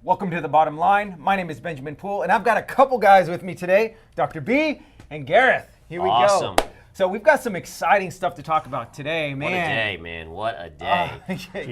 Welcome to The Bottom Line. My name is Benjamin Poole, and I've got a couple guys with me today, Dr. B and Gareth. Here we Awesome. go. So we've got some exciting stuff to talk about today, man. What a day, man. What a day.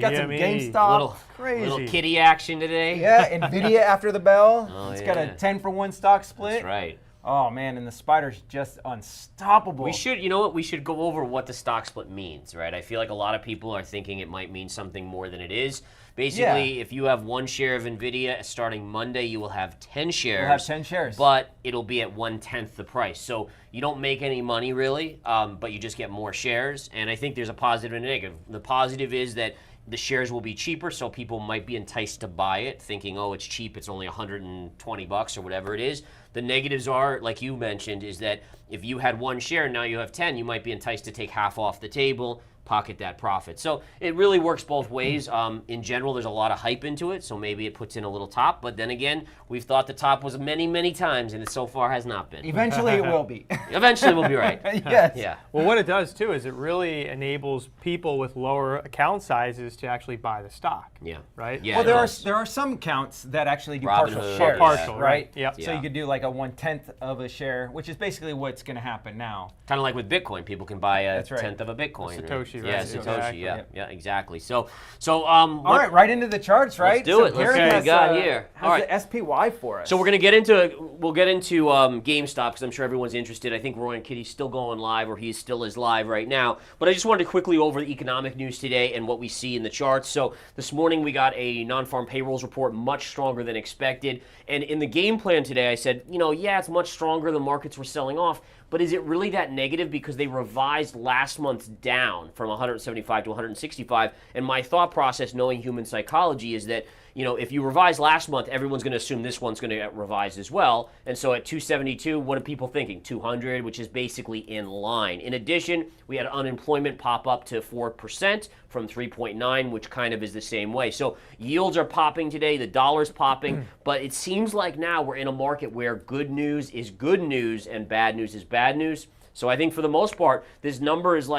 Got some GameStop. Little kitty action today. Yeah, Nvidia after the bell. Oh, It's yeah. got a 10-for-1 stock split. That's right. Oh, man, and the spider's just unstoppable. We should, you know what, we should go over what the stock split means, right? I feel like a lot of people are thinking it might mean something more than it is. Basically, if you have 1 share of Nvidia starting Monday, you will have 10 shares. You'll have 10 shares. But it'll be at 1/10 the price. So you don't make any money really, but you just get more shares. And I think there's a positive and a negative. The positive is that the shares will be cheaper, so people might be enticed to buy it, thinking, oh, it's cheap, it's only $120 or whatever it is. The negatives are, like you mentioned, is that if you had 1 share and now you have 10, you might be enticed to take half off the table, pocket that profit. So it really works both ways. In general, there's a lot of hype into it, so maybe it puts in a little top. But then again, we've thought the top was many, many times, and it so far has not been. Eventually it will be. Eventually we'll be right. Yes. Yeah. Well, what it does too is it really enables people with lower account sizes to actually buy the stock. Yeah. Right? Yeah, Well, it there are some accounts that actually do Robinhood, partial yeah. shares, Partial, right? Yep. So Yeah. you could do like a 1/10 of a share, which is basically what's going to happen now. Kind of like with Bitcoin, people can buy a That's right. tenth of a Bitcoin. Satoshi, Yeah, right? Satoshi. Exactly. Yeah, exactly. So, All right, into the charts, right? do it. Let's Gareth see what we has, got here. How's All right. the SPY for us? So we're gonna get into GameStop because I'm sure everyone's interested. I think Roy and Kitty's still going live, or he still is live right now. But I just wanted to quickly over the economic news today and what we see in the charts. So this morning we got a non-farm payrolls report, much stronger than expected. And in the game plan today, I said, yeah, it's much stronger. The markets were selling off. But is it really that negative? Because they revised last month down from 175 to 165. And my thought process, knowing human psychology, is that if you revise last month, everyone's going to assume this one's going to get revised as well. And so at 272, what are people thinking? 200, which is basically in line. In addition, we had unemployment pop up to 4% from 3.9, which kind of is the same way. So yields are popping today, the dollar's popping, but it seems like now we're in a market where good news is good news and bad news is bad news. So I think for the most part, this number is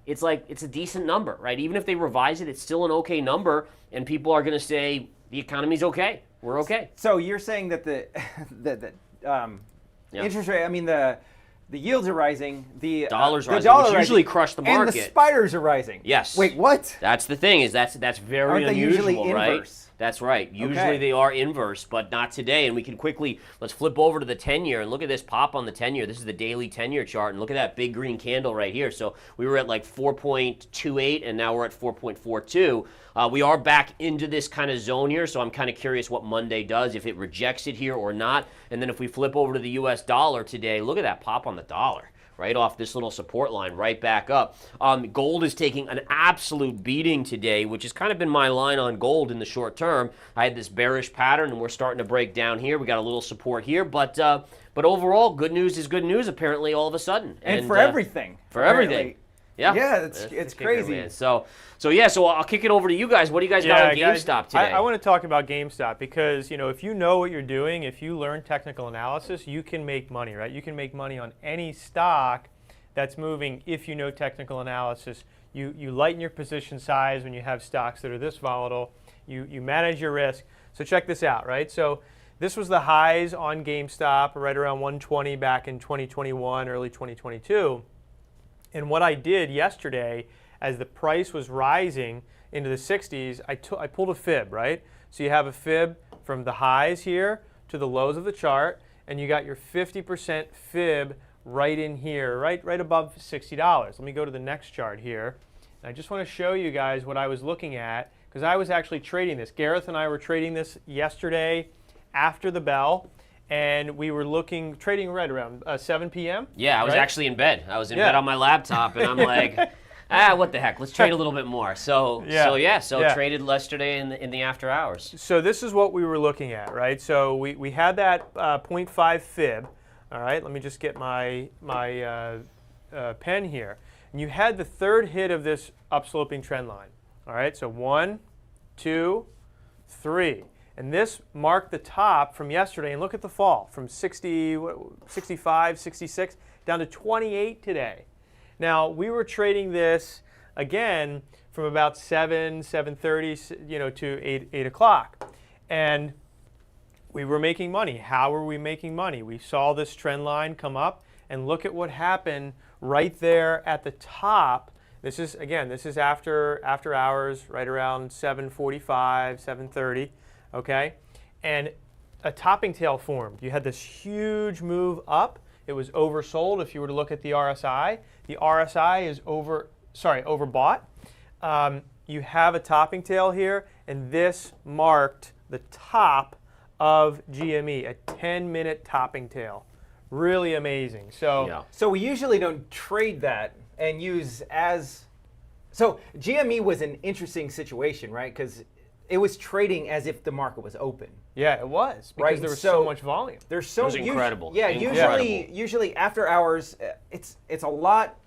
it's a decent number, right? Even if they revise it, it's still an okay number, and people are going to say the economy's okay. We're okay. So you're saying that the interest rate, the yields are rising, the Dollars the rising, dollar which usually rising, crush the and the market. spiders are rising. Yes. Wait, what? That's the thing, is that's very Aren't they unusual, usually right? inverse? That's right. Usually Okay. they are inverse, but not today. And we can let's flip over to the 10-year and look at this pop on the 10-year. This is the daily 10-year chart, and look at that big green candle right here. So we were at like 4.28, and now we're at 4.42. We are back into this kind of zone here, so I'm kind of curious what Monday does, if it rejects it here or not. And then if we flip over to the US dollar today, look at that pop on the dollar. Right off this little support line, right back up. Gold is taking an absolute beating today, which has kind of been my line on gold in the short term. I had this bearish pattern, and we're starting to break down here. We got a little support here, but overall, good news is good news, apparently, all of a sudden. And for everything. For everything. Yeah. Yeah, That's it's the kicker, crazy. man. So I'll kick it over to you guys. What do you guys got on GameStop today? I want to talk about GameStop because, if you know what you're doing, if you learn technical analysis, you can make money, right? You can make money on any stock that's moving if you know technical analysis. You lighten your position size when you have stocks that are this volatile. You manage your risk. So check this out, right? So this was the highs on GameStop right around 120 back in 2021, early 2022. And what I did yesterday, as the price was rising into the 60s, I pulled a fib, right? So you have a fib from the highs here to the lows of the chart, and you got your 50% fib right in here, right above $60. Let me go to the next chart here. And I just want to show you guys what I was looking at, because I was actually trading this. Gareth and I were trading this yesterday after the bell. And we were trading right around 7 p.m. Yeah, I was right? actually in bed. I was in bed on my laptop, and I'm like, what the heck? Let's trade a little bit more. So traded yesterday in the after hours. So this is what we were looking at, right? So we had that 0.5 fib. All right, let me just get my pen here. And you had the third hit of this upsloping trend line. All right, so 1, 2, 3. And this marked the top from yesterday, and look at the fall from 65, 66, down to 28 today. Now, we were trading this, again, from about 7:30, to 8 o'clock. And we were making money. How were we making money? We saw this trend line come up, and look at what happened right there at the top. This is after hours, right around 7:45, 7:30, okay? And a topping tail formed. You had this huge move up. It was oversold. If you were to look at the RSI is overbought. You have a topping tail here, and this marked the top of GME, a 10-minute topping tail. Really amazing. So we usually don't trade that and use as. So GME was an interesting situation, right? Because it was trading as if the market was open. yeah, it was, because there was so much volume. There's so It was incredible. Usually, Incredible. usually after hours, it's a lot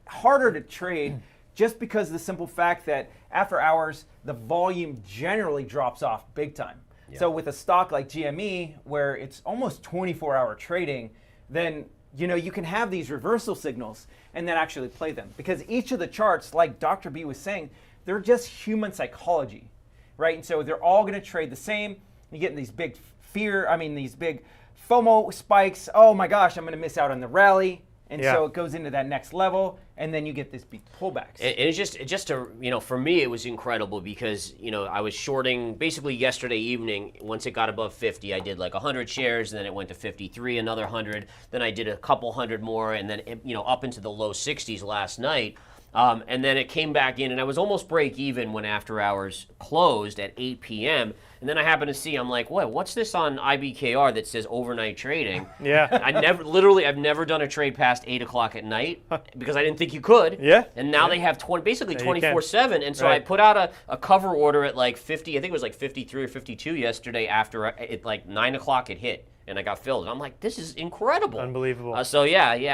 harder to trade, just because of the simple fact that after hours the volume generally drops off big time. So with a stock like GME, where it's almost 24-hour trading, then you can have these reversal signals and then actually play them, because each of the charts, like Dr. B was saying, they're just human psychology, right? And so they're all going to trade the same. You get these big these big FOMO spikes. Oh my gosh, I'm going to miss out on the rally. And so it goes into that next level, and then you get this big pullbacks. And it's just for me, it was incredible because, I was shorting basically yesterday evening. Once it got above 50, I did like 100 shares, and then it went to 53, another 100. Then I did a couple hundred more, and then, up into the low 60s last night. And then it came back in, and I was almost break even when after hours closed at 8 p.m. And then I happened to see, I'm like, what's this on IBKR that says overnight trading? Yeah. I've never done a trade past 8 o'clock at night because I didn't think you could. Yeah. And now they have basically Yeah, you can. 24/7. And so Right. I put out a cover order at like 50, I think it was like 53 or 52 yesterday after it like 9 o'clock it hit. And I got filled. And I'm like, this is incredible. Unbelievable. So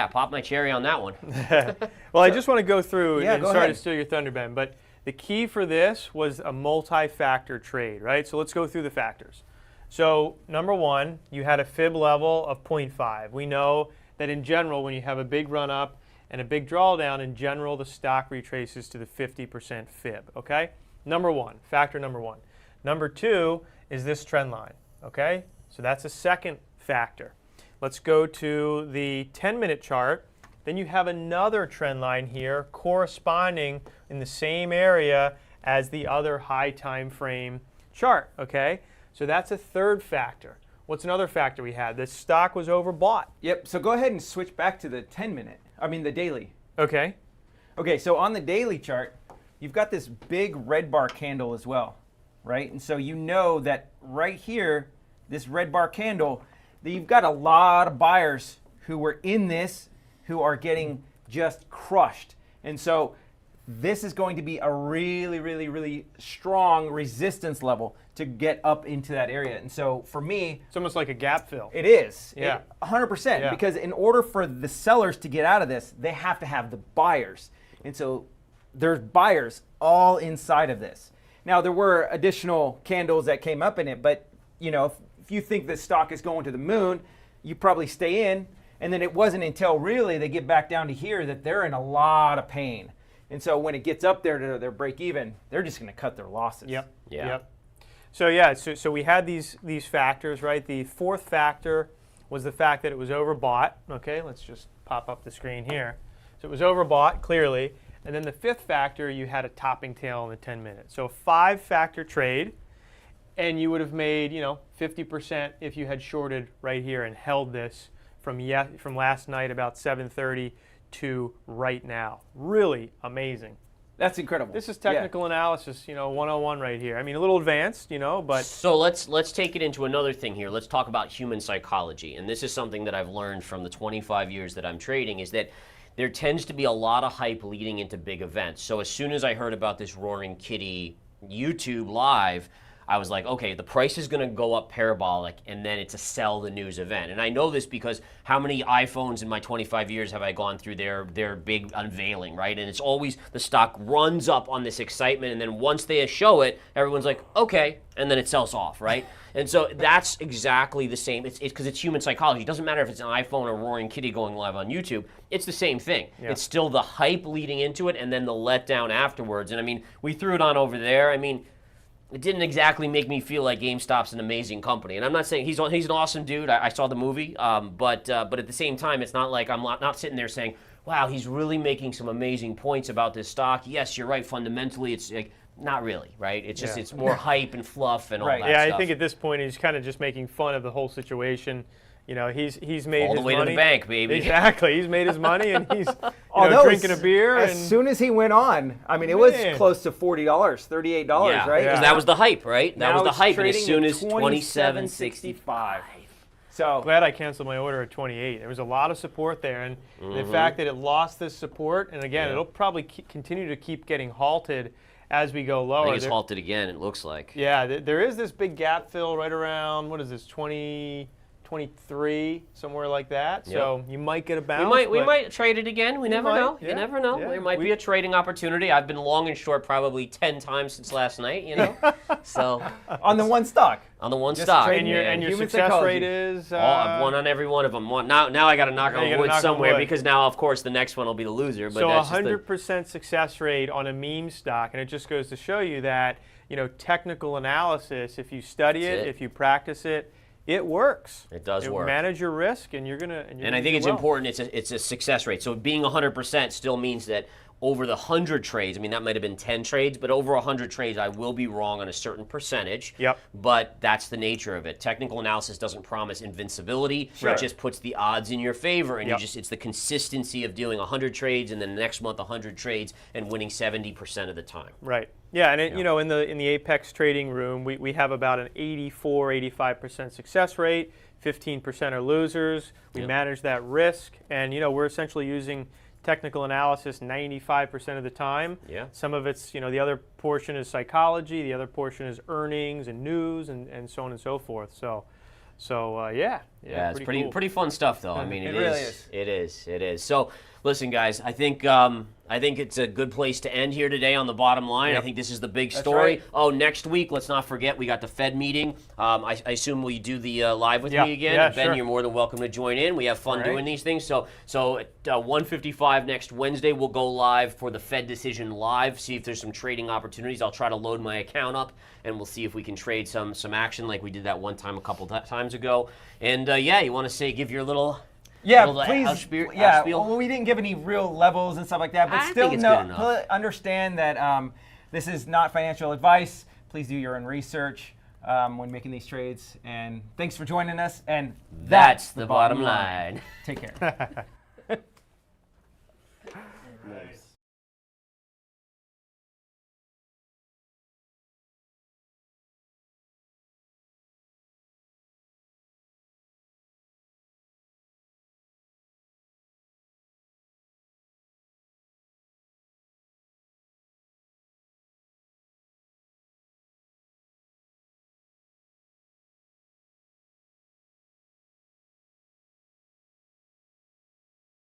pop my cherry on that one. Well, I just want to go through, and go sorry ahead. to steal your thunder, Ben, but the key for this was a multi-factor trade, right? So let's go through the factors. So number one, you had a fib level of 0.5. We know that in general, when you have a big run up and a big drawdown, in general, the stock retraces to the 50% fib, okay? Factor number one. Number two is this trend line, okay? So that's a second factor. Let's go to the 10-minute chart. Then you have another trend line here corresponding in the same area as the other high time frame chart, okay? So that's a third factor. What's another factor we had? This stock was overbought. Yep, so go ahead and switch back to the the daily. Okay. Okay, so on the daily chart, you've got this big red bar candle as well, right? And so you know that right here, this red bar candle, that you've got a lot of buyers who were in this who are getting just crushed. And so this is going to be a really, really, really strong resistance level to get up into that area. And so for me, It's almost like a gap fill. it is. Yeah. 100%. Yeah. Because in order for the sellers to get out of this, they have to have the buyers. And so there's buyers all inside of this. Now, there were additional candles that came up in it, but if you think this stock is going to the moon, you probably stay in. And then it wasn't until really they get back down to here that they're in a lot of pain. And so when it gets up there to their break even, they're just going to cut their losses. Yep. Yeah. Yep. So we had these factors, right? The fourth factor was the fact that it was overbought. Okay, let's just pop up the screen here. So it was overbought, clearly. And then the fifth factor, you had a topping tail in the 10 minutes. So a 5-factor trade, and you would have made 50% if you had shorted right here and held this from last night about 7:30 to right now. Really amazing. That's incredible. This is technical analysis, 101 right here. I mean, a little advanced, but So let's take it into another thing here. Let's talk about human psychology. And this is something that I've learned from the 25 years that I'm trading, is that there tends to be a lot of hype leading into big events. So as soon as I heard about this Roaring Kitty YouTube live, I was like, okay, the price is going to go up parabolic, and then it's a sell the news event. And I know this because how many iPhones in my 25 years have I gone through their big unveiling, right? And it's always the stock runs up on this excitement, and then once they show it, everyone's like, okay, and then it sells off, right? And so that's exactly the same. It's because it's human psychology. It doesn't matter if it's an iPhone or Roaring Kitty going live on YouTube. It's the same thing. Yeah. It's still the hype leading into it, and then the letdown afterwards. And I mean, we threw it on over there. I mean, it didn't exactly make me feel like GameStop's an amazing company. And I'm not saying he's an awesome dude. I saw the movie, but at the same time, it's not like I'm not sitting there saying, wow, he's really making some amazing points about this stock. Yes, you're right. Fundamentally, it's like, not really, right? It's just it's more hype and fluff and all that Yeah, stuff. I think at this point he's kind of just making fun of the whole situation. You know, he's made all his the way money. to the bank, baby. Exactly. He's made his money and he's drinking a beer. As and soon as he went on, I mean, it was close to $40, $38, right? Because that was the hype, right? That Now was the it's hype, and as trading soon at as 27.65. So glad I canceled my order at 28. There was a lot of support there, and the fact that it lost this support, and again, it'll probably continue to keep getting halted as we go lower. I think it's halted again, it looks like. Yeah, there is this big gap fill right around, what is this, 23, somewhere like that. So you might get a bounce. We might trade it again. We never know. Yeah. You never know. Yeah. There might be a trading opportunity. I've been long and short probably 10 times since last night, you know. So on the one stock. on the one Just stock. trading And your Human success psychology. rate is? I've won on every one of them. Now I got to knock you on gotta wood knock on somewhere wood. because now, of course, the next one will be the loser. But So that's just 100% success rate on a meme stock, and it just goes to show you that, you know, technical analysis, if you study That's it. if you practice it, it works. It does work. Manage your risk, and you're gonna. And I think it's important. It's a success rate. So being 100% still means that over the 100 trades, I mean that might have been 10 trades, but over 100 trades, I will be wrong on a certain percentage. Yep. But that's the nature of it. Technical analysis doesn't promise invincibility. Sure. It just puts the odds in your favor, and Yep. it's the consistency of doing 100 trades and then the next month 100 trades and winning 70% of the time. Right. Yeah, and you know, in the Apex trading room, we have about an 85% success rate. 15% are losers. We manage that risk, and you know, we're essentially using technical analysis 95% of the time. Yeah. Some of it's, you know, the other portion is psychology, the other portion is earnings and news and so on and so forth. So yeah, It's cool. pretty fun stuff, though. I mean, It really is. It is. So, listen, guys. I think it's a good place to end here today on the bottom line. Yep. I think this is the big That's story. right. Oh, next week, let's not forget we got the Fed meeting. I assume will you do the live with me again? Yeah, Ben, sure. you're more than welcome to join in. We have fun All right. doing these things. So at 1:55 next Wednesday, we'll go live for the Fed decision live. See if there's some trading opportunities. I'll try to load my account up, and we'll see if we can trade some action like we did that one time a couple times ago. And you want to give your little. Yeah, little please. Ausspiel? Well, we didn't give any real levels and stuff like that, but I still think it's good enough. understand that this is not financial advice. Please do your own research when making these trades. And thanks for joining us. And That's the bottom line. Take care. Nice.